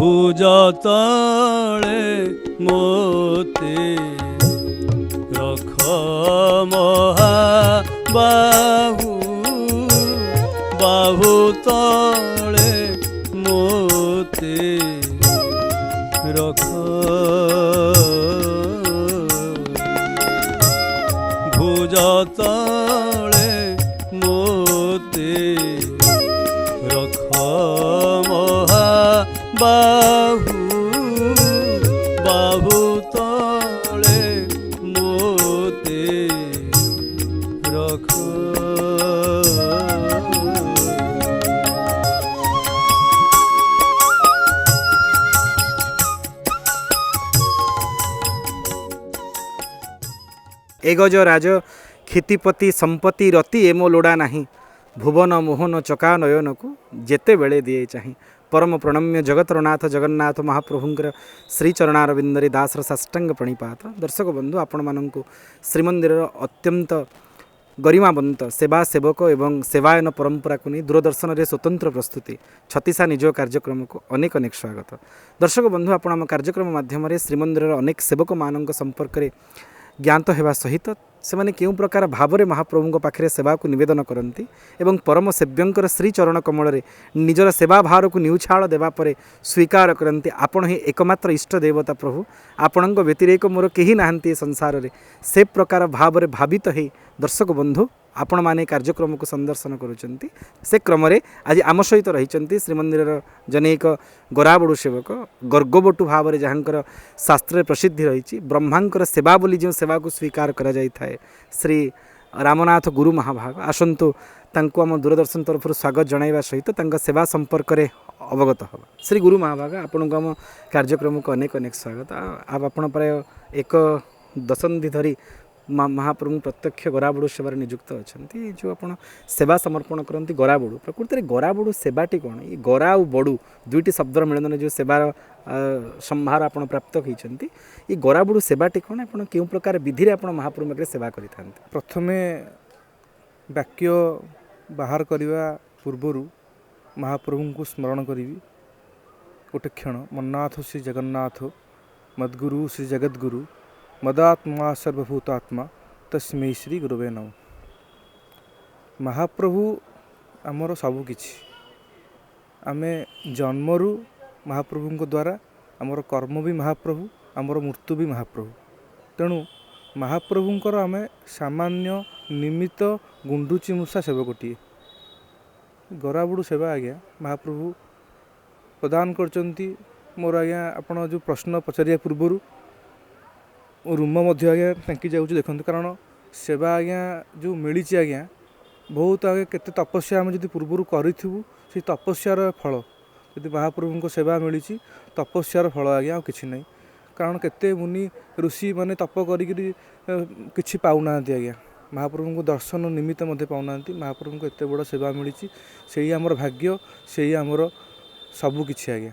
भुज तले मोते रख महाबाहु बाहु तले मोते रख भुज तले मोते रख महाबाहु बाहु तले मोते रख। एगज राज क्षितिपति संपत्ति रति एमो लोड़ा नाही भुवन मोहन चका नयन को जेते बेले दिए चाहे। परम प्रणम्य जगतर नाथ जगन्नाथ महाप्रभुंकर श्रीचरणारविंदरे दासर साष्टांग प्रणिपात। दर्शक बंधु आपण मानक श्रीमंदिर अत्यंत गरिमाबंत सेवा सेवक एवं सेवायन परंपरा को नहीं दूरदर्शन रे स्वतंत्र प्रस्तुति छत्तीसा निज कार्यक्रम को अनेक अनेक स्वागत। दर्शक बंधु आपण आम कार्यक्रम माध्यम श्रीमंदिर अनेक सेवक मान संपर्क में ज्ञात होगा सहित से माने केउ प्रकार भाव में महाप्रभु पाखे सेवा को निवेदन करती एवं परम सेव्यंकर श्रीचरण कमल रे निजर सेवा भार को न्यूछाड़ देवापर स्वीकार करती आपण ही एकमात्र इष्ट देवता प्रभु आपण व्यतिरेक मोर कहीं नहांती संसार रे से प्रकार भाव में भावित है। दर्शक बंधु आपण माने कार्यक्रम को संदर्शन करुचंती से क्रम रे आज आम सहित रही श्रीमंदिर जनेक गराबड़ू सेवक गर्गबटू भाव में जहाँकर शास्त्र प्रसिद्धि रही ब्रह्मांकर सेवा बोली जो सेवा को स्वीकार करा जाय थाए श्री रामनाथ गुरु महाभाग आसतु तांको आम दूरदर्शन तरफ स्वागत जणाइबा सहित तांका सेवा संपर्क में अवगत हवा। श्री गुरु महाभाग आपण को आम कार्यक्रम को अनेक अनेक स्वागत। आपण प्राय एक दशंधि धरी महाप्रभु प्रत्यक्ष गराबड़ू सेवार नियुक्त अच्छा जो आप सेवा समर्पण करती गराबड़ू प्रकृति में गराबड़ू सेवाटी कौन ये गरा और बड़ू दुईटी शब्द मिलन जो सेवार संभार आप प्राप्त होती ये गराबड़ू सेवाटी कौन आप क्यों प्रकार विधि आप महाप्रभु में सेवा करते प्रथमे वाक्य बाहर करने पूर्वर महाप्रभु को स्मरण करी गोटे क्षण मन्नाथ श्री जगन्नाथ मद्गुरु श्री जगद्गुरु मदात्मा सर्वभूतात्मा तस्मै श्री गुरुवे नमः। महाप्रभु आमर सबकि आमे जन्मरू महाप्रभु द्वारा आमर कर्म भी महाप्रभु आमर मृत्यु भी महाप्रभु तेणु महाप्रभुंकर आमे सामान्य निमित्त गुंडुची मूषा सेवकटीए गराबड़ू सेवा आज्ञा महाप्रभु प्रदान करचंती। मोर आज्ञा आपण जो प्रश्न पचारिया पूर्वर रूम आज्ञा टाँकी जाऊँ देखते कारण सेवा आज्ञा जो मिली आज्ञा बहुत आगे केते तपस्या आम जब पूर्वर करूँ से तपस्यार फल यदि महाप्रभु सेवा मिली तपस्यार फल आज्ञा किसी ना कारण केते मुनि ऋषि माने तप करी पाऊना आज्ञा महाप्रभु को दर्शन निमित्त मध्य पाऊना महाप्रभु को एत बड़ सेवा मिली से आमर भाग्य से आमर सबकि आज्ञा।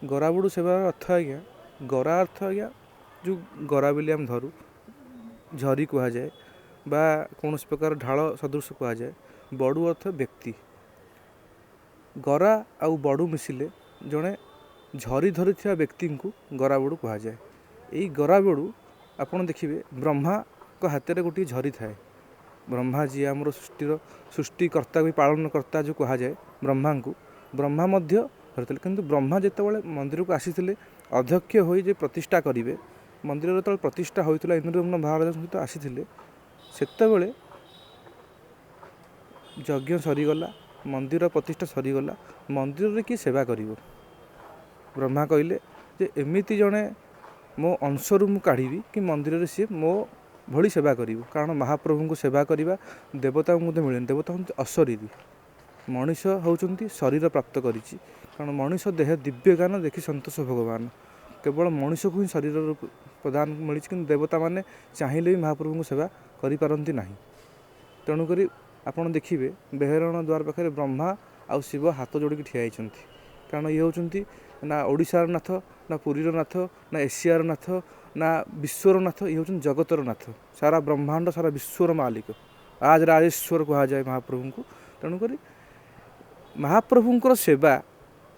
गराबड़ू सेवार अर्थ आज्ञा गरा अर्थ आज्ञा जो गरा बेली आम धरू झरी कह जाए बा कौन प्रकार ढाल सदृश कह जाए। बड़ू अर्थ व्यक्ति गरा आउ बड़ू मिसिले जड़े झरी धरी व्यक्ति को गराबड़ू कह जाए। यही गराबड़ू आपड़ देखिए ब्रह्मा को हाथ में गोटे झरी थाए ब्रह्मा जी आमर सृष्टिकर्ता भी पालनकर्ता जो कह जाए ब्रह्मा को ब्रह्मा धरते किंतु ब्रह्मा जितेबाला मंदिर को आसी अध्यक्ष हो प्रतिष्ठा करेंगे मंदिर जो प्रतिष्ठा होता इंद्रदम्न महाराज सहित आसी से यज्ञ सरीगला मंदिर प्रतिष्ठा सरीगला मंदिर में किए सेवा कर ब्रह्मा कहले जे एमती जड़े मो अंशरू मु काढ़ी कि मंदिर में सी मो भली सेवा कर कारण महाप्रभु को सेवा करने देवता को मिले देवता हूँ अशरीरी मनीष होती शरीर प्राप्त करी कारण मनीष देह दिव्य गान देखी संतोष भगवान केवल मनीष को ही शरीर प्रदान मिली कि देवता माने चाहिए भी महाप्रभु को सेवा करें ना तेणुक आपड़ देखिए बेहरण द्वार पाखे ब्रह्मा आउ शिव हाथ जोड़ी ठिया कारण ये होती ना ओडिशार नाथ ना पुरीर नाथ ना एशियार नाथ ना विश्वर नाथ ये हूँ जगतर नाथ सारा ब्रह्मांड सारा विश्वर मालिक आज राजेश्वर कह जाए महाप्रभु को तेणुक महाप्रभुंर सेवा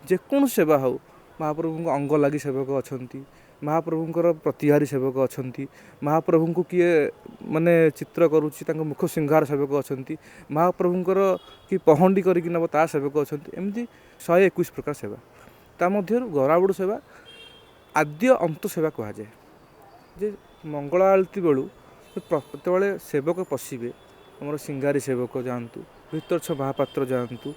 जेकों सेवा हो महाप्रभुଙ୍କ अंग ଲାଗି ସେବକ ଅଛନ୍ତି, महाप्रभुଙ୍କର ପ୍ରତିହାରୀ ସେବକ ଅଛନ୍ତି, महाप्रभुଙ୍କୁ କିଏ ମାନେ ଚିତ୍ର କରୁଛି ତାଙ୍କ ମୁଖ ଶୃଙ୍ଗାର ସେବକ ଅଛନ୍ତି, महाप्रभुଙ୍କର କି ପହଣ୍ଡି କରିକି ନେବ ତା ସେବକ ଅଛନ୍ତି। ଏମିତି 121 ପ୍ରକାର ସେବା। ତା ମଧ୍ୟରୁ ଗରାବୁଡ଼ ସେବା ଆଦ୍ୟ ଅନ୍ତ ସେବା କୁହାଯାଏ। ଯେ ମଙ୍ଗଳ ଆଳତି ବେଳୁ ଯେତେବେଳେ ସେବକ ପଶିବେ, ଆମର ସିଙ୍ଗାରୀ ସେବକ ଯାଆନ୍ତୁ, ଭିତରଛ ମହାପାତ୍ର ଯାଆନ୍ତୁ,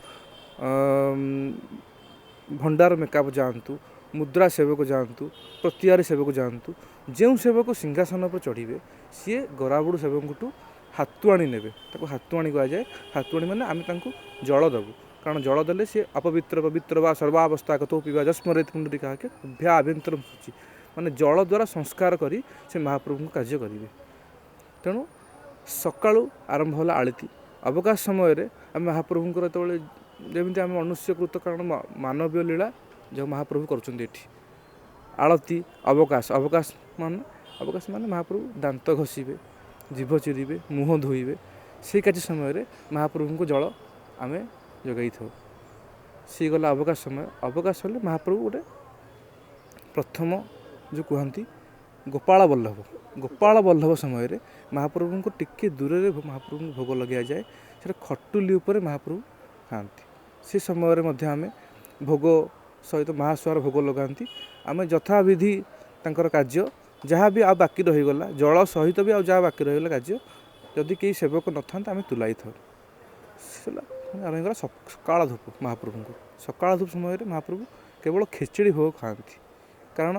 ଭଣ୍ଡାର ମେକାପ ଯାଆନ୍ତୁ, ମୁଦ୍ରା ସେବକ ଯାଆନ୍ତୁ, ପ୍ରତିହାରୀ ସେବକ ଯାଆନ୍ତୁ, ଯେଉଁ ସେବକ ସିଂହାସନ ଉପରେ ଚଢ଼ିବେ ସିଏ ଗରାବୁଡ଼ ସେବକଙ୍କଠୁ ହାତୁଆଣି ନେବେ। ତାକୁ ହାତୁଆଣି କୁହାଯାଏ। ହାତୁଆଣି ମାନେ ଆମେ ତାଙ୍କୁ ଜଳ ଦେବୁ, କାରଣ ଜଳ ଦେଲେ ସିଏ ଅପବିତ୍ର ପବିତ୍ର ବା ସର୍ବାବସ୍ଥାଗତ ପିଇବା ଯସ୍ମରେ ପୁଣ୍ଡରୀକାକ୍ଷେ ଉଭ୍ୟା ଆଭ୍ୟନ୍ତରମ୍ ଶୁଚି, ମାନେ ଜଳ ଦ୍ୱାରା ସଂସ୍କାର କରି ସେ ମହାପ୍ରଭୁଙ୍କୁ କାର୍ଯ୍ୟ କରିବେ। ତେଣୁ ସକାଳୁ ଆରମ୍ଭ ହେଲା ଆଳତି। ଅବକାଶ ସମୟରେ ଆମେ ମହାପ୍ରଭୁଙ୍କର ଯେତେବେଳେ ଯେମିତି ଆମେ ମନୁଷ୍ୟକୃତ, କାରଣ ମାନବୀୟ ଲୀଳା ଯେଉଁ ମହାପ୍ରଭୁ କରୁଛନ୍ତି ଏଠି ଆଳତି ଅବକାଶ। ଅବକାଶ ମାନେ ମହାପ୍ରଭୁ ଦାନ୍ତ ଘଷିବେ, ଜିଭ ଚିରିବେ, ମୁହଁ ଧୋଇବେ। ସେଇ କାର୍ଯ୍ୟ ସମୟରେ ମହାପ୍ରଭୁଙ୍କୁ ଜଳ ଆମେ ଯୋଗାଇଥାଉ। ସିଏ ଗଲା ଅବକାଶ ସମୟ। ଅବକାଶ ହେଲେ ମହାପ୍ରଭୁ ଗୋଟେ ପ୍ରଥମ ଯେଉଁ କୁହନ୍ତି ଗୋପାଳ ବଲ୍ଲଭ ସମୟରେ ମହାପ୍ରଭୁଙ୍କୁ ଟିକେ ଦୂରରେ ମହାପ୍ରଭୁଙ୍କୁ ଭୋଗ ଲଗାଯାଏ। ସେଟା ଖଟୁଲି ଉପରେ ମହାପ୍ରଭୁ ଖାଆନ୍ତି। ସେ ସମୟରେ ମଧ୍ୟ ଆମେ ଭୋଗ ସହିତ ମହାସ୍ୱାର ଭୋଗ ଲଗାନ୍ତି। ଆମେ ଯଥାବିଧି ତାଙ୍କର କାର୍ଯ୍ୟ ଯାହା ବି ଆଉ ବାକି ରହିଗଲା, ଜଳ ସହିତ ବି ଆଉ ଯାହା ବାକି ରହିଗଲା କାର୍ଯ୍ୟ, ଯଦି କେହି ସେବକ ନଥାନ୍ତେ ଆମେ ତୁଲାଇଥାଉ। ସେଟା ରହିଗଲା ସକାଳ ଧୂପ ମହାପ୍ରଭୁଙ୍କୁ। ସକାଳ ଧୂପ ସମୟରେ ମହାପ୍ରଭୁ କେବଳ ଖେଚେଡ଼ି ଭୋଗ ଖାଆନ୍ତି। କାରଣ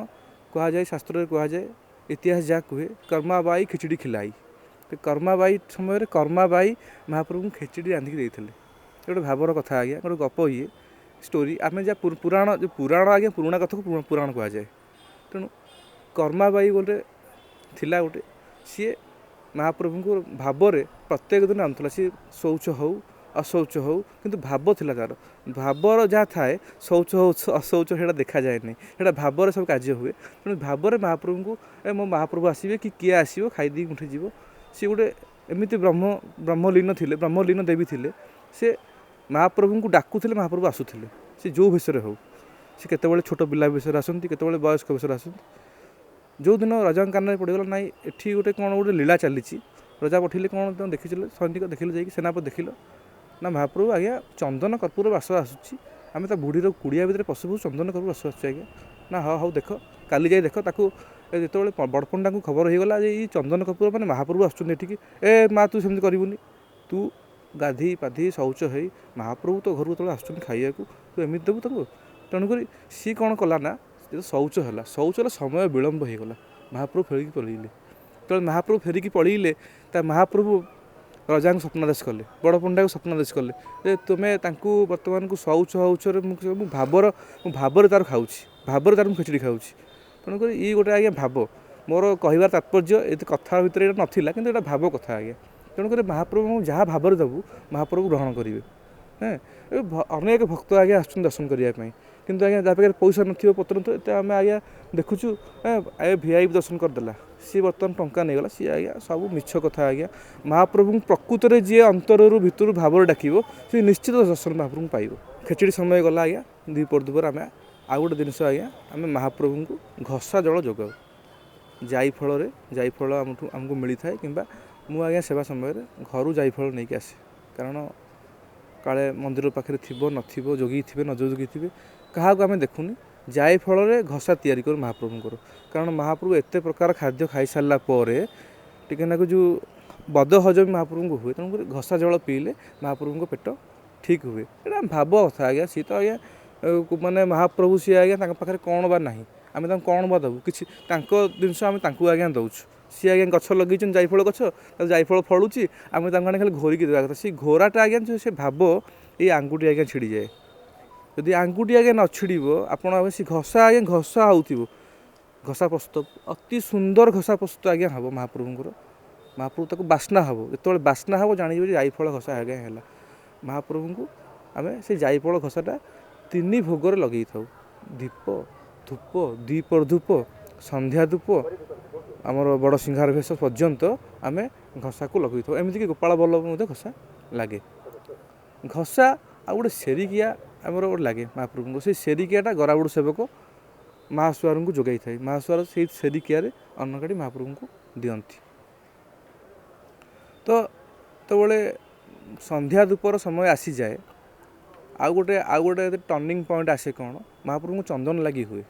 କୁହାଯାଏ, ଶାସ୍ତ୍ରରେ କୁହାଯାଏ, ଇତିହାସ ଯାହା କୁହେ, କର୍ମାବାଇ ଖିଚଡ଼ି ଖିଲାଇ। କର୍ମାବାଇ ସମୟରେ କର୍ମାବାଇ ମହାପ୍ରଭୁଙ୍କୁ ଖେଚଡ଼ି ରାନ୍ଧିକି ଦେଇଥିଲେ। ଗୋଟେ ଭାବର କଥା ଆଜ୍ଞା, ଗୋଟେ ଗପ ଷ୍ଟୋରି। ଆମେ ଯାହା ପୁରାଣ ଆଜ୍ଞା, ପୁରୁଣା କଥାକୁ ପୁରାଣ କୁହାଯାଏ। ତେଣୁ କର୍ମାବାଇ ଗୋଟେ ଥିଲା ଗୋଟେ, ସିଏ ମହାପ୍ରଭୁଙ୍କୁ ଭାବରେ ପ୍ରତ୍ୟେକ ଦିନ ଆଣୁଥିଲା। ସିଏ ଶୌଚ ହଉ ଅଶୌଚ ହଉ, କିନ୍ତୁ ଭାବ ଥିଲା ତାର। ଭାବର ଯାହା ଥାଏ, ଶୌଚ ହଉ ଅଶୌଚ ସେଇଟା ଦେଖାଯାଏନି, ସେଇଟା ଭାବରେ ସବୁ କାର୍ଯ୍ୟ ହୁଏ। ତେଣୁ ଭାବରେ ମହାପ୍ରଭୁଙ୍କୁ ମୋ ମହାପ୍ରଭୁ ଆସିବେ କି କିଏ ଆସିବ ଖାଇଦେଇକି ଉଠି ଯିବ। ସିଏ ଗୋଟେ ଏମିତି ବ୍ରହ୍ମଲୀନ ଥିଲେ, ବ୍ରହ୍ମଲୀନ ଦେବୀ ଥିଲେ। ସେ ମହାପ୍ରଭୁଙ୍କୁ ଡାକୁଥିଲେ, ମହାପ୍ରଭୁ ଆସୁଥିଲେ। ସେ ଯେଉଁ ବେଶରେ ହଉ, ସେ କେତେବେଳେ ଛୋଟ ପିଲା ବେଶରେ ଆସନ୍ତି, କେତେବେଳେ ବୟସ୍କ ବେଶରେ ଆସନ୍ତି। ଯେଉଁଦିନ ରାଜାଙ୍କ କାନରେ ପଡ଼ିଗଲା, ନାଇଁ ଏଠି ଗୋଟେ କ'ଣ ଗୋଟେ ଲୀଳା ଚାଲିଛି, ରଜା ପଠେଇଲେ କ'ଣ ତମେ ଦେଖିଥିଲେ, ସୈନିକ ଦେଖିଲେ, ଯାଇକି ସେନାପତି ଦେଖିଲ ନା ମହାପ୍ରଭୁ ଆଜ୍ଞା ଚନ୍ଦନ କର୍ପୂର ବାସ ଆସୁଛି। ଆମେ ତା ବୁଢ଼ୀର କୁଡ଼ିଆ ଭିତରେ ପଶୁ ଚନ୍ଦନ କର୍ପୂର ବାସ ଆସୁଛି ଆଜ୍ଞା। ନା ହଉ ଦେଖ, କାଲି ଯାଇ ଦେଖ। ତାକୁ ଯେତେବେଳେ ବଡ଼ପଣ୍ଡାଙ୍କୁ ଖବର ହେଇଗଲା ଯେ ଏଇ ଚନ୍ଦନ କର୍ପୂର ମାନେ ମହାପ୍ରଭୁ ଆସୁଛନ୍ତି ଏଠିକି, ମା ତୁ ସେମିତି କରିବୁନି, ତୁ ଗାଧୋଇ ପାଧୋଇ ଶୌଚ ହେଇ ମହାପ୍ରଭୁ ତୋ ଘରକୁ ଯେତେବେଳେ ଆସୁଛନ୍ତି ଖାଇବାକୁ, ତୁ ଏମିତି ଦେବୁ ତାଙ୍କୁ। ତେଣୁକରି ସିଏ କ'ଣ କଲା ନା, ଯେତେବେଳେ ଶୌଚ ହେଲା ସମୟ ବିଳମ୍ବ ହେଇଗଲା, ମହାପ୍ରଭୁ ଫେରିକି ପଳେଇଲେ। ଯେତେବେଳେ ମହାପ୍ରଭୁ ଫେରିକି ପଳେଇଲେ, ତା ମହାପ୍ରଭୁ ରଜାଙ୍କୁ ସ୍ୱପ୍ନାଦେଶ କଲେ, ବଡ଼ ପଣ୍ଡାକୁ ସ୍ୱପ୍ନାଦେଶ କଲେ ଯେ ତୁମେ ତାଙ୍କୁ ବର୍ତ୍ତମାନକୁ ଶୌଚ ହଉଚରେ ମୁଁ ଭାବରେ ତାର ଖାଉଛି, ଭାବରେ ତାର ମୁଁ ଖେଚଡ଼ି ଖାଉଛି। ତେଣୁକରି ଇଏ ଗୋଟେ ଆଜ୍ଞା ଭାବ। ମୋର କହିବାର ତାତ୍ପର୍ଯ୍ୟ ଏତେ କଥା ଭିତରେ ଏଇଟା ନଥିଲା, କିନ୍ତୁ ଏଇଟା ଭାବ କଥା ଆଜ୍ଞା। ତେଣୁକରି ମହାପ୍ରଭୁଙ୍କୁ ଯାହା ଭାବରେ ଦେବୁ ମହାପ୍ରଭୁ ଗ୍ରହଣ କରିବେ। ଅନେକ ଭକ୍ତ ଆଜ୍ଞା ଆସୁଛନ୍ତି ଦର୍ଶନ କରିବା ପାଇଁ, କିନ୍ତୁ ଆଜ୍ଞା ଯାହା ପାଖରେ ପଇସା ନଥିବ, ପତ୍ର ନଥିବ, ଏତେ ଆମେ ଆଜ୍ଞା ଦେଖୁଛୁ VIP ଦର୍ଶନ କରିଦେଲା, ସିଏ ବର୍ତ୍ତମାନ ଟଙ୍କା ନେଇଗଲା। ସିଏ ଆଜ୍ଞା ସବୁ ମିଛ କଥା ଆଜ୍ଞା। ମହାପ୍ରଭୁଙ୍କୁ ପ୍ରକୃତରେ ଯିଏ ଅନ୍ତରରୁ ଭିତରୁ ଭାବରେ ଡାକିବ, ସେ ନିଶ୍ଚିତ ଦର୍ଶନ ମହାପ୍ରଭୁଙ୍କୁ ପାଇବ। ଖେଚଡ଼ି ସମୟ ଗଲା ଆଜ୍ଞା, ଦ୍ୱିପହର ଧୂପରେ ଆମେ ଆଉ ଗୋଟେ ଜିନିଷ ଆଜ୍ଞା, ଆମେ ମହାପ୍ରଭୁଙ୍କୁ ଘଷା ଜଳ ଯୋଗାଉ। ଜାଇଫଳ ଆମକୁ ମିଳିଥାଏ, କିମ୍ବା ମୁଁ ଆଜ୍ଞା ସେବା ସମୟରେ ଘରୁ ଜାଇଫଳ ନେଇକି ଆସେ। କାରଣ କାଳେ ମନ୍ଦିର ପାଖରେ ଥିବ ନଥିବ, ଜଗିଥିବେ ନ ଜଗିଥିବେ, କାହାକୁ ଆମେ ଦେଖୁନି। ଜାଇଫଳରେ ଘଷା ତିଆରି କରୁ ମହାପ୍ରଭୁଙ୍କର। କାରଣ ମହାପ୍ରଭୁ ଏତେ ପ୍ରକାର ଖାଦ୍ୟ ଖାଇସାରିଲା ପରେ ଟିକେ ନାକୁ ଯେଉଁ ବଦ ହଜମ ମହାପ୍ରଭୁଙ୍କୁ ହୁଏ, ତେଣୁକରି ଘଷା ଜଳ ପିଇଲେ ମହାପ୍ରଭୁଙ୍କ ପେଟ ଠିକ୍ ହୁଏ। ଏଇଟା ଭାବ କଥା ଆଜ୍ଞା। ସିଏ ତ ଆଜ୍ଞା ମାନେ ମହାପ୍ରଭୁ, ସିଏ ଆଜ୍ଞା ତାଙ୍କ ପାଖରେ କ'ଣ ବା ନାହିଁ, ଆମେ ତାଙ୍କୁ କ'ଣ ବା ଦେବୁ? କିଛି ତାଙ୍କ ଜିନିଷ ଆମେ ତାଙ୍କୁ ଆଜ୍ଞା ଦେଉଛୁ। ସିଏ ଆଜ୍ଞା ଗଛ ଲଗେଇଛନ୍ତି ଜାଇଫଳ ଗଛ, ତାକୁ ଜାଇଫଳ ଫଳୁଛି, ଆମେ ତାଙ୍କୁ ଆଣି ଖାଲି ଘୋରିକି ଦେବା କଥା। ସେଇ ଘୋରାଟା ଆଜ୍ଞା ସେ ଭାବ, ଏଇ ଆଙ୍ଗୁଠି ଆଜ୍ଞା ଛିଡ଼ିଯାଏ। ଯଦି ଆଙ୍ଗୁଠି ଆଜ୍ଞା ନ ଛିଡ଼ିବ, ଆପଣ ସେ ଘଷା ଆଜ୍ଞା ଘଷା ହେଉଥିବ, ଘଷା ପ୍ରସ୍ତୁତ ଅତି ସୁନ୍ଦର ଘଷା ପ୍ରସ୍ତୁତ ଆଜ୍ଞା ହେବ ମହାପ୍ରଭୁଙ୍କର। ମହାପ୍ରଭୁ ତାକୁ ବାସ୍ନା ହେବ, ଯେତେବେଳେ ବାସ୍ନା ହେବ ଜାଣିଯିବ ଯେ ଜାଇଫଳ ଘଷା ଆଜ୍ଞା ହେଲା। ମହାପ୍ରଭୁଙ୍କୁ ଆମେ ସେ ଜାଇଫଳ ଘଷାଟା 3 ଭୋଗରେ ଲଗେଇଥାଉ। ଦୀପ ଧୂପ, ଦ୍ୱିପହର ଧୂପ, ସନ୍ଧ୍ୟା ଧୂପ, ଆମର ବଡ଼ ସିଂହାର ବେଶ ପର୍ଯ୍ୟନ୍ତ ଆମେ ଘଷାକୁ ଲଗେଇଥାଉ। ଏମିତିକି ଗୋପାଳ ବଲ୍ଲଭ ମଧ୍ୟ ଘଷା ଲାଗେ। ଘଷା ଆଉ ଗୋଟେ ସେରିକିଆ ଆମର ଗୋଟେ ଲାଗେ ମହାପ୍ରଭୁଙ୍କୁ। ସେଇ ସେରିକିଆଟା ଗରାବୁଡ଼ ସେବକ महासुଆरଙ୍କୁ ଯୋଗାଇ ଥାଏ। महासुଆର ସେଇ ସେଦିକିଆରେ ଅନ୍ନ କାଢ଼ି ମହାପ୍ରଭୁଙ୍କୁ ଦିଅନ୍ତି। ତ ଯେତେବେଳେ ସନ୍ଧ୍ୟା ଧୂପର ସମୟ ଆସିଯାଏ ଆଉ ଗୋଟେ ଟର୍ଣ୍ଣିଂ ପଏଣ୍ଟ ଆସେ କ'ଣ, ମହାପ୍ରଭୁଙ୍କୁ ଚନ୍ଦନ ଲାଗି ହୁଏ।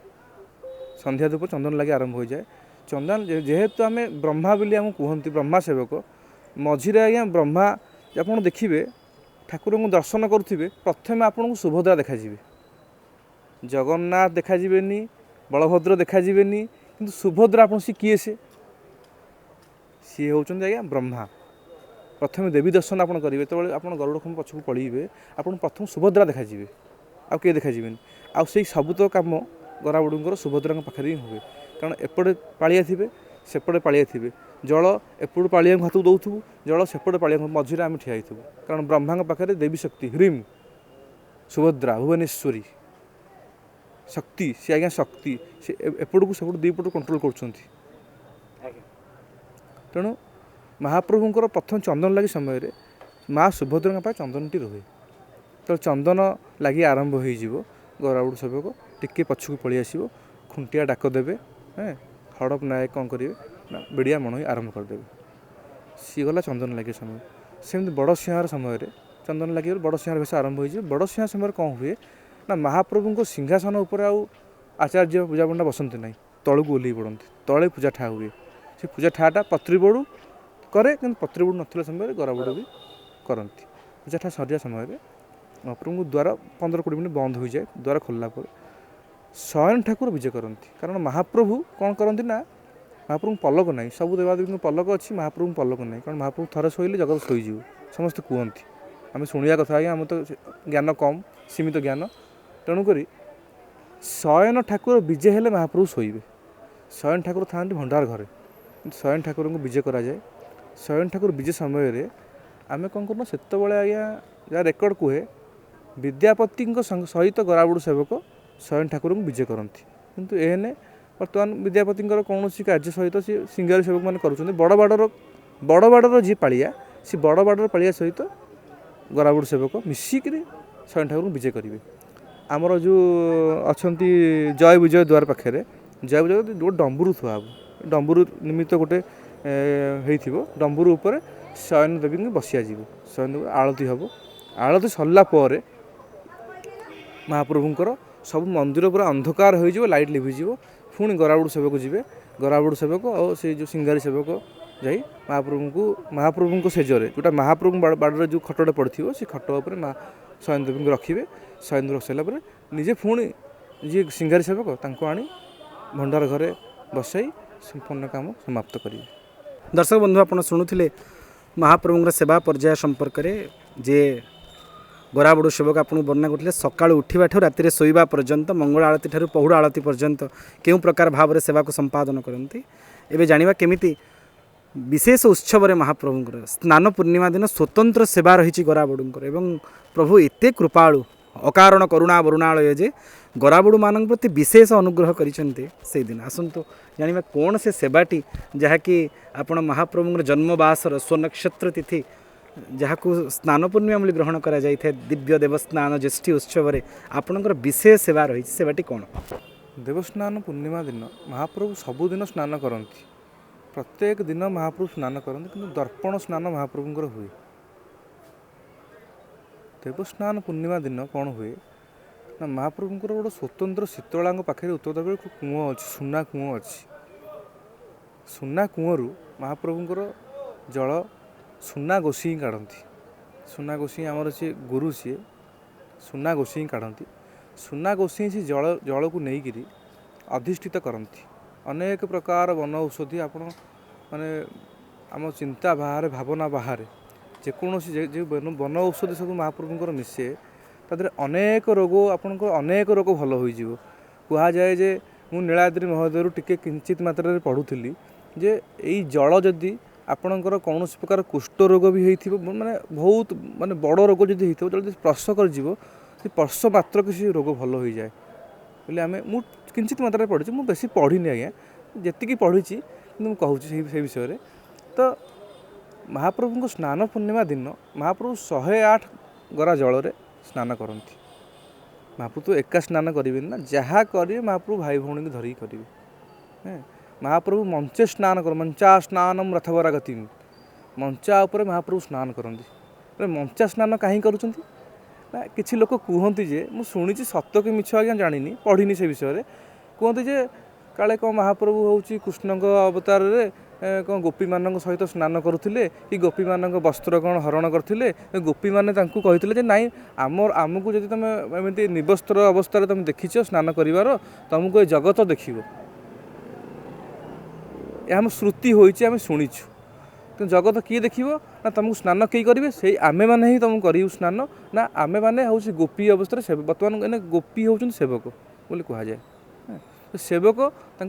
ସନ୍ଧ୍ୟା ଧୂପ ଚନ୍ଦନ ଲାଗି ଆରମ୍ଭ ହୋଇଯାଏ। ଚନ୍ଦନ ଯେହେତୁ ଆମେ ବ୍ରହ୍ମା ବୋଲି ଆମକୁ କୁହନ୍ତି, ବ୍ରହ୍ମା ସେବକ, ମଝିରେ ଆଜ୍ଞା ବ୍ରହ୍ମା ଆପଣ ଦେଖିବେ ଠାକୁରଙ୍କୁ ଦର୍ଶନ କରୁଥିବେ, ପ୍ରଥମେ ଆପଣଙ୍କୁ ସୁଭଦ୍ରା ଦେଖାଯିବେ, ଜଗନ୍ନାଥ ଦେଖାଯିବେନି, ବଳଭଦ୍ର ଦେଖାଯିବେନି, କିନ୍ତୁ ସୁଭଦ୍ରା ଆପଣ କିଏ ସିଏ ହେଉଛନ୍ତି ଆଜ୍ଞା ବ୍ରହ୍ମା। ପ୍ରଥମେ ଦେବୀ ଦର୍ଶନ ଆପଣ କରିବେ, ଯେତେବେଳେ ଆପଣ ଗରୁଡ଼ ଖମ୍ବ ପଛକୁ ପଳେଇବେ ଆପଣ ପ୍ରଥମ ସୁଭଦ୍ରା ଦେଖାଯିବେ, ଆଉ କିଏ ଦେଖାଯିବେନି। ଆଉ ସେଇ ସବୁତକ କାମ ଗରାବଡ଼ୁଙ୍କର ସୁଭଦ୍ରାଙ୍କ ପାଖରେ ହିଁ ହୁଏ। କାରଣ ଏପଟେ ପାଳିଆ ଥିବେ, ସେପଟେ ପାଳିଆ ଥିବେ, ଜଳ ଏପଟୁ ପାଳିଆଙ୍କୁ ହାତକୁ ଦେଉଥିବୁ, ଜଳ ସେପଟେ ପାଳିଆଙ୍କୁ, ମଝିରେ ଆମେ ଠିଆ ହେଇଥିବୁ। କାରଣ ବ୍ରହ୍ମାଙ୍କ ପାଖରେ ଦେବୀ ଶକ୍ତି ହ୍ରିମ୍ ସୁଭଦ୍ରା ଭୁବନେଶ୍ୱରୀ ଶକ୍ତି, ସେ ଆଜ୍ଞା ଶକ୍ତି, ସେ ଏପଟକୁ ସେପଟୁ ଦୁଇ ପଟୁ କଣ୍ଟ୍ରୋଲ କରୁଛନ୍ତି। ତେଣୁ ମହାପ୍ରଭୁଙ୍କର ପ୍ରଥମ ଚନ୍ଦନ ଲାଗି ସମୟରେ ମା ସୁଭଦ୍ରାଙ୍କ ପାଇଁ ଚନ୍ଦନଟି ରୁହେ। ଯେତେବେଳେ ଚନ୍ଦନ ଲାଗି ଆରମ୍ଭ ହୋଇଯିବ, ଗରାବଡ଼ୁ ସେବକ ଟିକେ ପଛକୁ ପଳେଇ ଆସିବ, ଖୁଣ୍ଟିଆ ଡାକ ଦେବେ, ହଡ଼ପ ନାୟକ କ'ଣ କରିବେ ନା ବିଡ଼ିଆ ମଣୋଇ ଆରମ୍ଭ କରିଦେବେ। ସିଏ ଗଲା ଚନ୍ଦନ ଲାଗି ସମୟ। ସେମିତି ବଡ଼ ସିଂହାର ସମୟରେ ଚନ୍ଦନ ଲାଗିବାରୁ ବଡ଼ ସିଂହାର ବେଶ ଆରମ୍ଭ ହୋଇଯିବ। ବଡ଼ ସିଂହାର ସମୟରେ କ'ଣ ହୁଏ ନା ମହାପ୍ରଭୁଙ୍କ ସିଂହାସନ ଉପରେ ଆଉ ଆଚାର୍ଯ୍ୟ ପୂଜା ପଣ୍ଡା ବସନ୍ତି ନାହିଁ, ତଳକୁ ଓହ୍ଲେଇ ପଡ଼ନ୍ତି, ତଳେ ପୂଜା ଠା ହୁଏ। ସେ ପୂଜା ଠାଟା ପତ୍ରିବଡ଼ୁ କରେ, କିନ୍ତୁ ପତ୍ରିବଡ଼ୁ ନଥିଲା ସମୟରେ ଗରାବଡ଼ୁ ବି କରନ୍ତି। ପୂଜା ଠା ସରିବା ସମୟରେ ମହାପ୍ରଭୁଙ୍କୁ ଦ୍ୱାର 15-20 ମିନିଟ୍ ବନ୍ଦ ହୋଇଯାଏ। ଦ୍ୱାର ଖୋଲିଲା ପରେ ଶୟନ ଠାକୁର ବିଜେ କରନ୍ତି। କାରଣ ମହାପ୍ରଭୁ କ'ଣ କରନ୍ତି ନା, ମହାପ୍ରଭୁଙ୍କୁ ପଲକ ନାହିଁ, ସବୁ ଦେବାଦେବୀଙ୍କ ପଲକ ଅଛି, ମହାପ୍ରଭୁଙ୍କୁ ପଲକ ନାହିଁ। କାରଣ ମହାପ୍ରଭୁ ଥରେ ଶୋଇଲେ ଜଗତ ଶୋଇଯିବ, ସମସ୍ତେ କୁହନ୍ତି, ଆମେ ଶୁଣିବା କଥା ଆଜ୍ଞା, ଆମର ତ ଜ୍ଞାନ କମ୍, ସୀମିତ ଜ୍ଞାନ। ତେଣୁକରି ଶୟନ ଠାକୁର ବିଜେ ହେଲେ ମହାପ୍ରଭୁ ଶୋଇବେ। ଶୟନ ଠାକୁର ଥାଆନ୍ତି ଭଣ୍ଡାର ଘରେ, କିନ୍ତୁ ଶୟନ ଠାକୁରଙ୍କୁ ବିଜେ କରାଯାଏ। ଶୟନ ଠାକୁର ବିଜେ ସମୟରେ ଆମେ କ'ଣ କରୁନା, ସେତେବେଳେ ଆଜ୍ଞା ଯାହା ରେକର୍ଡ଼ କୁହେ ବିଦ୍ୟାପତିଙ୍କ ସହିତ ଗରାବଡ଼ୁ ସେବକ ଶୟନ ଠାକୁରଙ୍କୁ ବିଜେ କରନ୍ତି। କିନ୍ତୁ ଏହେନେ ବର୍ତ୍ତମାନ ବିଦ୍ୟାପତିଙ୍କର କୌଣସି କାର୍ଯ୍ୟ ସହିତ ସେ ସିଙ୍ଗାରୀ ସେବକମାନେ କରୁଛନ୍ତି। ବଡ଼ବାଡ଼ର ଯିଏ ପାଳିଆ, ସେ ବଡ଼ବାଡ଼ର ପାଳିଆ ସହିତ ଗରାବଡ଼ୁ ସେବକ ମିଶିକିରି ଶୟନ ଠାକୁରଙ୍କୁ ବିଜେ କରିବେ। ଆମର ଯେଉଁ ଅଛନ୍ତି ଜୟ ବିଜୟ ଦ୍ୱାର ପାଖରେ, ଜୟ ବିଜୟ ଗୋଟେ ଡମ୍ବୁରୁ ଥୁଆ ହେବ, ଡମ୍ବୁରୁ ନିମିତ୍ତ ଗୋଟେ ହେଇଥିବ, ଡମ୍ବୁରୁ ଉପରେ ଶୟନ ଦେବୀଙ୍କୁ ବସିଆଯିବ, ଶୟନ ଦେବୀ ଆଳତୀ ହେବ। ଆଳତୀ ସରିଲା ପରେ ମହାପ୍ରଭୁଙ୍କର ସବୁ ମନ୍ଦିର ପୁରା ଅନ୍ଧକାର ହୋଇଯିବ, ଲାଇଟ୍ ଲିଭିଯିବ। ପୁଣି ଗରାବଡ଼ୁ ସେବକ ଯିବେ, ଗରାବଡ଼ୁ ସେବକ ଆଉ ସେଇ ଯେଉଁ ସିଙ୍ଗାରୀ ସେବକ ଯାଇ ମହାପ୍ରଭୁଙ୍କ ସେଜରେ, ଯେଉଁଟା ମହାପ୍ରଭୁଙ୍କ ବାଡ଼ରେ ଯେଉଁ ଖଟଟେ ପଡ଼ିଥିବ, ସେ ଖଟ ଉପରେ ଶୟନ ଦେବୀଙ୍କୁ ରଖିବେ। ଶୟନ ଦେବୀ ରଖିସାରିଲା ପରେ ନିଜେ ପୁଣି ଯିଏ ସିଙ୍ଗାରୀ ସେବକ ତାଙ୍କୁ ଆଣି ଭଣ୍ଡାର ଘରେ ବସାଇ ସମ୍ପୂର୍ଣ୍ଣ କାମ ସମାପ୍ତ କରିବେ। ଦର୍ଶକ ବନ୍ଧୁ, ଆପଣ ଶୁଣୁଥିଲେ ମହାପ୍ରଭୁଙ୍କର ସେବା ପର୍ଯ୍ୟାୟ ସମ୍ପର୍କରେ। ଯେ ଗରାବଡ଼ୁ ସେବକ ଆପଣଙ୍କୁ ବର୍ଣ୍ଣନା କରୁଥିଲେ ସକାଳୁ ଉଠିବା ଠାରୁ ରାତିରେ ଶୋଇବା ପର୍ଯ୍ୟନ୍ତ, ମଙ୍ଗଳ ଆଳତୀ ଠାରୁ ପହୁଡ଼ ଆଳତୀ ପର୍ଯ୍ୟନ୍ତ କେଉଁ ପ୍ରକାର ଭାବରେ ସେବାକୁ ସମ୍ପାଦନ କରନ୍ତି। ଏବେ ଜାଣିବା କେମିତି ବିଶେଷ ଉତ୍ସବରେ ମହାପ୍ରଭୁଙ୍କର ସ୍ନାନ ପୂର୍ଣ୍ଣିମା ଦିନ ସ୍ୱତନ୍ତ୍ର ସେବା ରହିଛି ଗରାବଡ଼ୁଙ୍କର। ଏବଂ ପ୍ରଭୁ ଏତେ କୃପାଳୁ, ଅକାରଣ କରୁଣା ବରୁଣାଳୟ ଯେ ଗରାବଡ଼ୁମାନଙ୍କ ପ୍ରତି ବିଶେଷ ଅନୁଗ୍ରହ କରିଛନ୍ତି ସେଇଦିନ। ଆସନ୍ତୁ ଜାଣିବା କ'ଣ ସେ ସେବାଟି, ଯାହାକି ଆପଣ ମହାପ୍ରଭୁଙ୍କର ଜନ୍ମବାସର ସ୍ୱନକ୍ଷତ୍ର ତିଥି, ଯାହାକୁ ସ୍ନାନ ପୂର୍ଣ୍ଣିମା ବୋଲି ଗ୍ରହଣ କରାଯାଇଥାଏ, ଦିବ୍ୟ ଦେବସ୍ନାନ ଜ୍ୟେଷ୍ଠୀ ଉତ୍ସବରେ ଆପଣଙ୍କର ବିଶେଷ ସେବା ରହିଛି, ସେବାଟି କ'ଣ? ଦେବସ୍ନାନ ପୂର୍ଣ୍ଣିମା ଦିନ ମହାପ୍ରଭୁ ସବୁଦିନ ସ୍ନାନ କରନ୍ତି, ପ୍ରତ୍ୟେକ ଦିନ ମହାପ୍ରଭୁ ସ୍ନାନ କରନ୍ତି, କିନ୍ତୁ ଦର୍ପଣ ସ୍ନାନ ମହାପ୍ରଭୁଙ୍କର ହୁଏ। ଦେବସ୍ନାନ ପୂର୍ଣ୍ଣିମା ଦିନ କ'ଣ ହୁଏ ନା, ମହାପ୍ରଭୁଙ୍କର ଗୋଟେ ସ୍ୱତନ୍ତ୍ର ଶୀତଳାଙ୍କ ପାଖରେ ଉତ୍ତର କୂଅ ଅଛି, ସୁନା କୂଅ ଅଛି। ସୁନା କୂଅରୁ ମହାପ୍ରଭୁଙ୍କର ଜଳ ସୁନା ଗୋଷି କାଢ଼ନ୍ତି। ସୁନା ଗୋଷି ଆମର ସିଏ ଗୁରୁ, ସିଏ ସୁନା ଗୋଷି କାଢ଼ନ୍ତି। ସୁନା ଗୋଷି ସେ ଜଳକୁ ନେଇକିରି ଅଧିଷ୍ଠିତ କରନ୍ତି। ଅନେକ ପ୍ରକାର ବନ ଔଷଧି, ଆପଣ ମାନେ ଆମ ଚିନ୍ତା ବାହାରେ, ଭାବନା ବାହାରେ, ଯେକୌଣସି ଯେଉଁ ବନ ଔଷଧି ସବୁ ମହାପ୍ରଭୁଙ୍କର ମିଶେ, ତା ଦେହରେ ଅନେକ ରୋଗ, ଆପଣଙ୍କର ଅନେକ ରୋଗ ଭଲ ହୋଇଯିବ। କୁହାଯାଏ ଯେ, ମୁଁ ନୀଳାଦ୍ରି ମହୋଦୟରୁ ଟିକେ କିଞ୍ଚିତ ମାତ୍ରାରେ ପଢ଼ୁଥିଲି ଯେ ଏଇ ଜଳ ଯଦି ଆପଣଙ୍କର କୌଣସି ପ୍ରକାର କୁଷ୍ଠ ରୋଗ ବି ହେଇଥିବ, ମାନେ ବହୁତ ମାନେ ବଡ଼ ରୋଗ ଯଦି ହେଇଥିବ, ଯଦି ସ୍ପର୍ଶ କରିଯିବ, ସେ ସ୍ପର୍ଶ ମାତ୍ରକେ ସେ ରୋଗ ଭଲ ହୋଇଯାଏ ବୋଲି ମୁଁ କିଞ୍ଚିତ ମାତ୍ରାରେ ପଢ଼ିଛି। ମୁଁ ବେଶୀ ପଢ଼ିନି ଆଜ୍ଞା, ଯେତିକି ପଢ଼ିଛି କିନ୍ତୁ ମୁଁ କହୁଛି ସେଇ ବିଷୟରେ। ତ ମହାପ୍ରଭୁଙ୍କ ସ୍ନାନ ପୂର୍ଣ୍ଣିମା ଦିନ ମହାପ୍ରଭୁ 108 ଗରା ଜଳରେ ସ୍ନାନ କରନ୍ତି। महाप्रभु तो एका स्नान करेंगे ना, जहाँ करेंगे महाप्रभु भाई भौणी को धरिकी करेंगे। महाप्रभु मंचे स्नान कर, मंचा स्नानम रथवरा गति, मंचा उपर महाप्रभु स्नान करती। मंचा स्नान कहीं करुँच ना, किसी लोक कहते जे मु शुणी सत कि मिछ आज्ञा जानी पढ़ी से विषय में कहते जे काले कौन महाप्रभु हूँ कृष्ण अवतार कौन गोपी मान सहित स्नान करुले कि गोपी मान वस्त्र कौन हरण करते, गोपी मैंने कहते नाई आमको जब तुम एमती निवस्त्र अवस्था तुम देखीच स्नान कर तुमको ये जगत देख आम श्रुति होम शुणीचु तो जगत किए देख ना तुमको स्नान किए करेंगे से आमे मैंने ही तुमको करूँ स्नान ना आमे मैंने हूँ गोपी अवस्था बर्तमान गोपी हूँ सेवक बोली कहुए। सेवक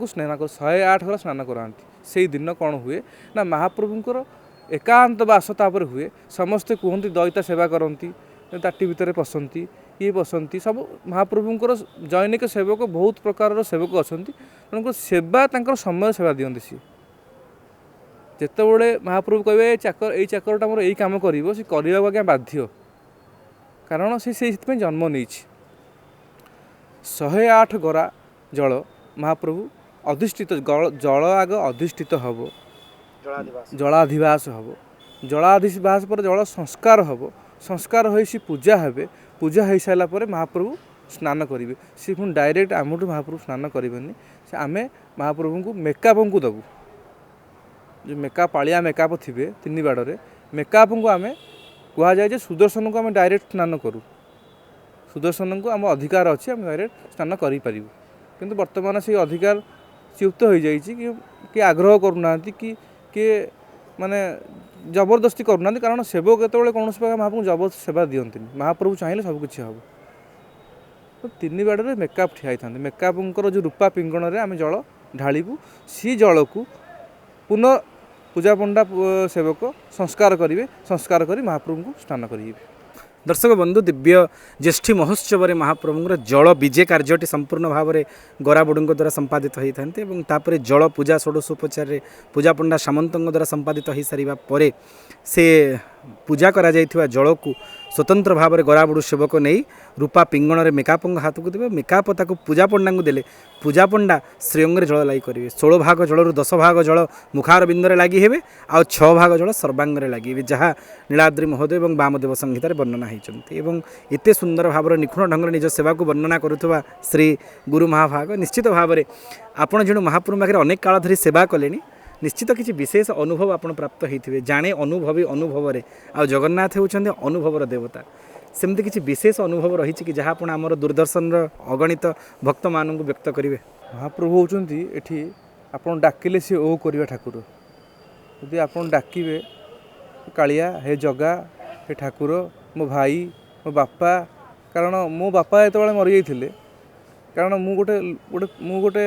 स्नान कर 108 गरा स्नान कराती। से दिन कौन हुए ना महाप्रभुंर एकांत बास तापर हुए, समस्ते कहते दईता सेवा करती, ताटी भितर पशंती ये पशंती सब महाप्रभुंर दैनिक सेवक बहुत प्रकार सेवक अच्छा तेणुक सेवा तंकर समय सेवा दिखती। सी जिते महाप्रभु कहे चाकर ये चाकरटा मोर यही कम कर आज्ञा बाध्य, कारण से जन्म नहीं। 108 गरा जल महाप्रभु अधिष्ठित जल आग अधिष्ठित हम, जलाधिवास हम, जलाधिवास पर जल संस्कार हम, संस्कार हो पूजा हे, पूजा हो सारापर महाप्रभु स्नान करेंगे। सी पुणी डायरेक्ट आमठू महाप्रभु स्नान करेंगे, से आम महाप्रभु को मेकअप को देवु, जो मेकअप पालिया मेकअप थे 3 बाड़े मेकअप को आम कहुए सुदर्शन को आम डायरेक्ट स्नान करूँ, सुदर्शन को आम अधिकार अच्छे आम डायरेक्ट स्नान करें। किंतु वर्तमान से अधिकार च्युत हो जाए कि आग्रह करूना कि माने जबरदस्ती करूना, कारण सेवक केतबेले कौन महाप्रभु जबरदस्ती सेवा दियंती, महाप्रभु चाहिए सबकिछ हम। तो 3 बाड़े मेकअप ठिया था, मेकअपर जो रूपा पिंगण में आम जल ढालू, सी जल को पुनः पूजा पंडा सेवक संस्कार करेंगे, संस्कार कर महाप्रभु को स्नान करेंगे। दर्शक बंधु दिव्य ज्येष्ठी महोत्सव में महाप्रभुंर जल विजे कार्यटी संपूर्ण भाव में गराबुड़ द्वारा संपादित होता है। जल पूजा षोडशोपचार पूजा पंडा सामंत द्वारा संपादित हो सारा पर से पूजा करा जाइथिबा जल को स्वतंत्र भाव में गराबुड़ सेवक नहीं रूपा पिंगण में मेकअप हाथ को देवे, मेकअप ताको पूजा पंडा को देले पूजा पंडा श्रेयंगे जल लाई करेंगे। 16 भाग जल 10 भाग जल मुखार बिंदरे लगी हे आ 6 भाग जल सर्वांगे लगे, जहाँ नीलाद्री महोदय और वामदेव संहितार वर्णना होती। एत सुंदर भाव निखुण ढंग निज सेवा को वर्णना करुवा श्री गुरु महाभाग निश्चित भाव में आपड़ जो महाप्रभु पाखे अनेक काल धरी सेवा कले निश्चित किसी विशेष अनुभव आप प्राप्त होते जाने अनुभवी अनुभव में आ जगन्नाथ होती अनुभवर देवता। सेमती किसी विशेष अनुभव रही कि जहाँ आप आमर दूरदर्शन अगणित भक्त मानू व्यक्त करेंगे। महाप्रभु होती एठी आपन डाकिले सी ओ करवा ठाकुर, यदि आपन डाकिबे कालिया हे जगा हे ठाकुर मो भाई मो बापा, कारण मो बापा जो मरी जाते, कारण मु गोटे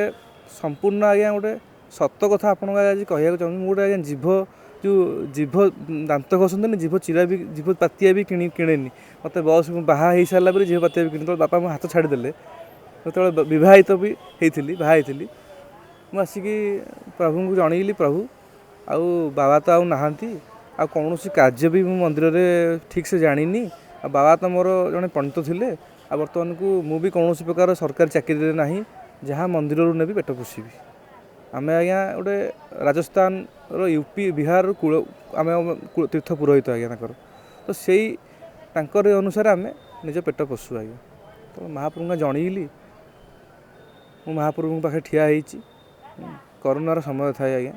संपूर्ण आज्ञा गोटे सत कथा आपको आज कहूँ चाहिए। मुझे आज्ञा जीभ जो जीभ दांत घसते जीभ चिरा भी जीभ पातिया भी किणे मत बस बाहा हो सारा पर जीभ पातिया भी किणी बापा मो हाथ छाड़देले जो बहित भी होती बाहरी मुसिकी प्रभु को जनइली प्रभु आउ बाबा तो आउ नहांती आ कौन कार्य भी मु मंदिर में ठीक से जानी आ बाबा तो मोर जड़े पंडित थे आ बर्तमान को मु भी कौन प्रकार सरकारी चाकरी ना जहाँ मंदिर ने भी पेट पोषिबी। आम आज्ञा गोटे राजस्थान यूपी बिहार कूल आम तीर्थ पुरोहित आज्ञा तो से अनुसार आम निज पेट पोषु आज्ञा। तो महाप्रभु जनइली मु महाप्रभु पाखे ठिया होती करोनार समय था आज्ञा,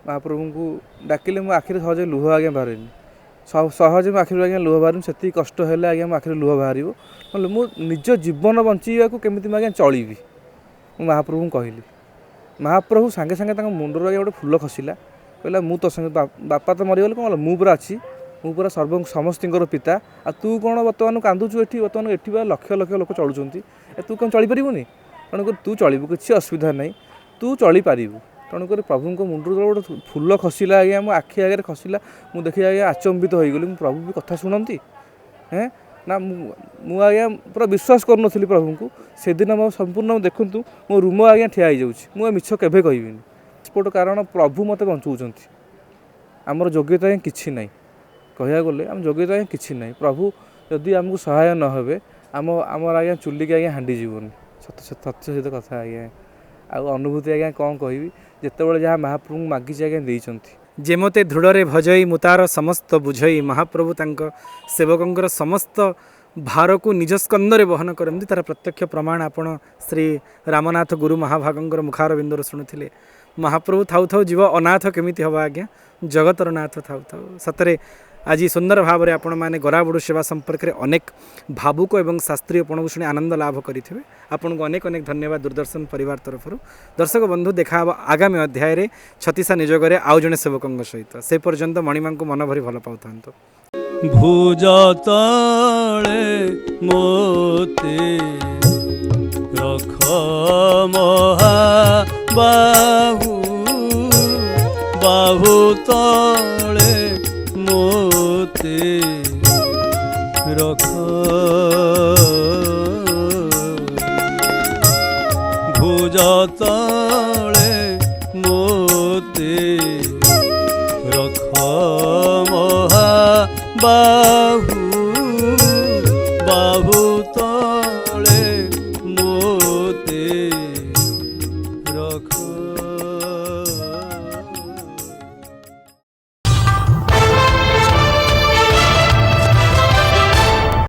महाप्रभु को डाकिले मो आखिर सहज लुह आज्ञा बाहर सहज मो आखिर आज्ञा लुह बाहर से कष्ट है आज्ञा मो आखिर लुह बाहर ना मो निज जीवन बंचा केमी आज्ञा चलि महाप्रभु कहली। महाप्रभु सांगे सांगे मुंडर आज्ञा गोटे फूल खसला कहला मु तो संगे बापा तो मरीगले कौन मु पूरा अच्छी मु पूरा समस्त पिता आ तू कौन बर्तमान कांदुचु एठी बर्तमान एठी बा लक्ष लक्ष लोक चलुचंती तू कौन चली परिबुनी तेणुक तू चलू किसी असुविधा नहीं तू चली पारिबु। तेणुक प्रभु मुंडर गोटे फूल खसला आज्ञा मो आखि आगे खसला मु देखी आज्ञा आचंबित हो गली प्रभु भी कथा शुणती हैं ना मु आज्ञा पूरा विश्वास करूनी प्रभु को से दिन मो संपूर्ण देखूँ मो रूम आज्ञा ठिया हो जाऊँ मिछ केवे कहबिनी स्पोर्ट कारण प्रभु मत बचाऊँ आमर योग्यता किसी ना कह गले आम योग्यता किसी ना प्रभु जदि आमको सहाय न हेबे आमर आज्ञा चुलिक आज्ञा हांडी जीवन सत्य सहित कथा आज्ञा अनुभूति आज्ञा कौन कहबी जितेबाला जहाँ महाप्रभु मागिचे आज्ञा देइचंती जेमते दृढ़ भजई मुतार समस्त बुझई महाप्रभु तांक सेवकंकर समस्त भार को निज स्कंदरे बहन करती तार प्रत्यक्ष प्रमाण आपण श्री रामनाथ गुरु महाभागंकर मुखारबिंदर शुणुले महाप्रभु थाउ थाउ जीव अनाथ केमिति हवा आज्ञा जगतर नाथ थाउ थाउ सतरे आज सुंदर भाव में आपण मैंने गराबड़ू सेवा संपर्क में अनेक भावुक एवं शास्त्रीय पण को शुणी आनंद लाभ करेंगे आपन को अनेक अनेक धन्यवाद दूरदर्शन परिवार तरफ दर्शक बंधु देखा आगामी अध्याय रे छत्तीसा निजोगरे आउ जने सेवकों सहित से पर्यंत मणिमा को मन भरी भल पाता भुज तले मोते रख महाबाहु बाहु तले मोते रख भुज तले मोते रख महाबाहु